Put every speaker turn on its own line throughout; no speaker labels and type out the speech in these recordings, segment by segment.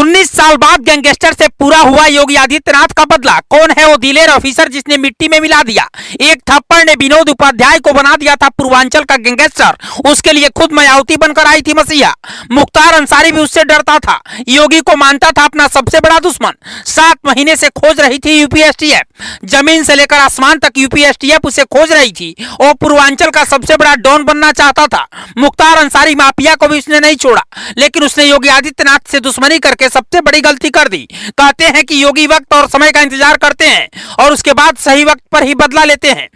19 साल बाद गैंगस्टर से पूरा हुआ योगी आदित्यनाथ का बदला। कौन है वो दिलेर ऑफिसर जिसने मिट्टी में मिला दिया? एक थप्पड़ ने विनोद उपाध्याय को बना दिया था पूर्वांचल का गैंगस्टर। उसके लिए खुद मायावती बनकर आई थी मसीहा। मुख्तार अंसारी भी उससे डरता था, योगी को मानता था अपना सबसे बड़ा दुश्मन। 7 महीने से खोज रही थी यूपी एसटीएफ, जमीन से लेकर आसमान तक यूपी एसटीएफ उसे खोज रही थी और पूर्वांचल का सबसे बड़ा डॉन बनना चाहता था। मुख्तार अंसारी माफिया को भी उसने नहीं छोड़ा, लेकिन उसने योगी आदित्यनाथ से दुश्मनी करके सबसे बड़ी गलती कर दी। कहते हैं कि योगी वक्त और समय का इंतजार करते हैं और उसके बाद सही वक्त पर ही बदला लेते हैं,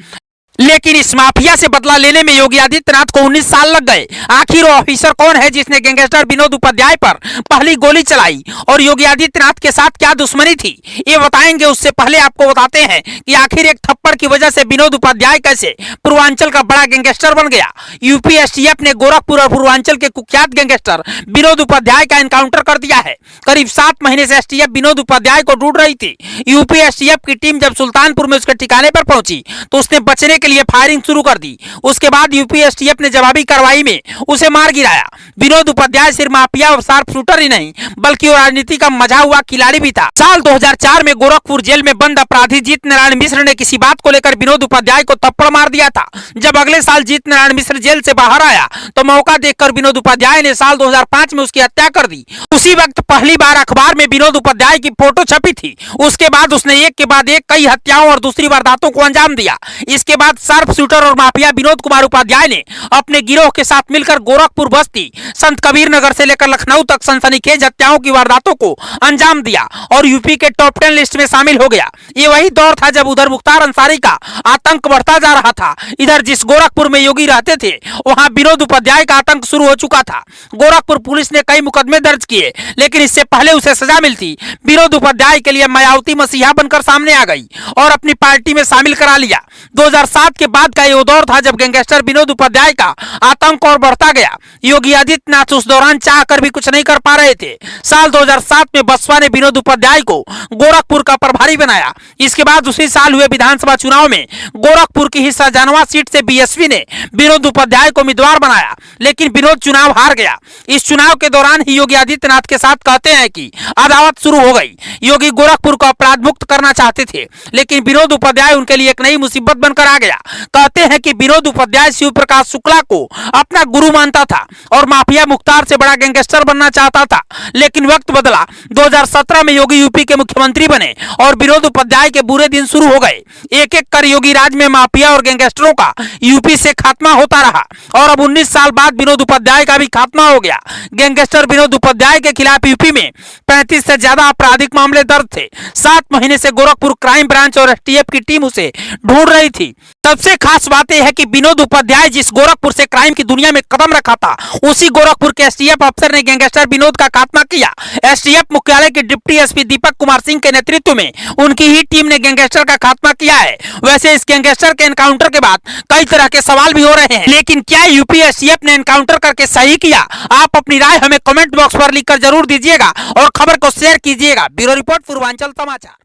लेकिन इस माफिया से बदला लेने में योगी आदित्यनाथ को 19 साल लग गए। आखिर वो ऑफिसर कौन है जिसने गैंगस्टर विनोद उपाध्याय पर पहली गोली चलाई और योगी आदित्यनाथ के साथ क्या दुश्मनी थी, ये बताएंगे। उससे पहले आपको बताते हैं कि आखिर एक थप्पड़ की वजह से विनोद उपाध्याय कैसे पूर्वांचल का बड़ा गैंगस्टर बन गया। यूपी एसटीएफ ने गोरखपुर और पूर्वांचल के कुख्यात गैंगस्टर विनोद उपाध्याय का एनकाउंटर कर दिया है। करीब 7 महीने से एसटीएफ विनोद उपाध्याय को ढूंढ रही थी। यूपी एसटीएफ की टीम जब सुल्तानपुर में उसके ठिकाने पर पहुंची तो उसने बचने के लिए फायरिंग शुरू कर दी। उसके बाद यूपी एसटीएफ ने जवाबी कार्रवाई में उसे मार गिराया। विनोद उपाध्याय सिर्फ माफिया और शार्प शूटर ही नहीं बल्कि वो राजनीति का मजा हुआ खिलाड़ी भी था। साल 2004 में गोरखपुर जेल में बंद अपराधी जीत नारायण मिश्र ने किसी बात को लेकर विनोद उपाध्याय को थप्पड़ मार दिया था। जब अगले साल जीत नारायण मिश्र जेल से बाहर आया तो मौका देखकर विनोद उपाध्याय ने साल 2005 में उसकी हत्या कर दी। उसी वक्त पहली बार अखबार में विनोद उपाध्याय की फोटो छपी थी। उसके बाद उसने एक के बाद एक कई हत्याओं और दूसरी वारदातों को अंजाम दिया। इसके बाद शार्प शूटर और माफिया विनोद कुमार उपाध्याय ने अपने गिरोह के साथ मिलकर गोरखपुर, बस्ती, संत कबीर नगर से लेकर लखनऊ तक सनसनीखेज हत्याओं की वारदातों को अंजाम दिया और यूपी के टॉप 10 लिस्ट में शामिल हो गया। ये वही दौर था जब उधर मुख्तार अंसारी का आतंक बढ़ता जा रहा था, इधर जिस गोरखपुर में योगी रहते थे वहां विनोद उपाध्याय का आतंक शुरू हो चुका था। गोरखपुर पुलिस ने कई मुकदमे दर्ज किए, लेकिन इससे पहले उसे सजा मिलती। विनोद उपाध्याय के लिए मायावती मसीहा बनकर सामने आ गई और अपनी पार्टी में शामिल करा लिया। 2007 के बाद का ये दौर था जब गैंगस्टर विनोद उपाध्याय का आतंक और बढ़ता गया। योगी आदित्यनाथ उस दौरान चाहकर भी कुछ नहीं कर पा रहे थे। साल 2007 में बसपा ने विनोद उपाध्याय को गोरखपुर का प्रभारी बनाया। इसके बाद उसी साल हुए विधानसभा चुनाव में गोरखपुर की हिस्सा जानवा सीट से बीएसपी ने विनोद उपाध्याय को उम्मीदवार बनाया, लेकिन विनोद चुनाव हार गया। इस चुनाव के दौरान ही योगी आदित्यनाथ के साथ कहते हैं कि अदावत शुरू हो गई। योगी गोरखपुर को अपराध मुक्त करना चाहते थे, लेकिन विनोद उपाध्याय उनके लिए एक नई मुसीबत बनकर आ गया। कहते हैं कि विनोद उपाध्याय शिव प्रकाश शुक्ला को अपना गुरु मानता था और माफिया मुख्तार से बड़ा गैंगस्टर बनना चाहता था, लेकिन वक्त बदला। 2017 में योगी यूपी के मुख्यमंत्री बने और विनोद उपाध्याय के बुरे दिन शुरू हो गए। एक एक कर योगी राज में माफिया और गैंगस्टरों का यूपी से खात्मा होता रहा और अब 19 साल बाद विनोद उपाध्याय का भी खात्मा हो गया। गैंगस्टर विनोद उपाध्याय के खिलाफ यूपी में 35 से ज्यादा आपराधिक मामले दर्ज थे। 7 महीने से गोरखपुर क्राइम ब्रांच और एसटीएफ की टीम उसे ढूंढ रही थी। सबसे खास बात यह है कि विनोद उपाध्याय जिस गोरखपुर से क्राइम की दुनिया में कदम रखा था, उसी गोरखपुर के एसटीएफ अफसर ने गैंगस्टर विनोद का खात्मा किया। एसटीएफ मुख्यालय के डिप्टी एसपी दीपक कुमार सिंह के नेतृत्व में उनकी ही टीम ने गैंगस्टर का खात्मा किया है। वैसे इस गैंगस्टर के एनकाउंटर के बाद कई तरह के सवाल भी हो रहे हैं, लेकिन क्या यूपी एसटीएफ ने एनकाउंटर करके सही किया? आप अपनी राय हमें कमेंट बॉक्स पर लिखकर जरूर दीजिएगा और खबर को शेयर कीजिएगा। ब्यूरो रिपोर्ट, पूर्वांचल समाचार।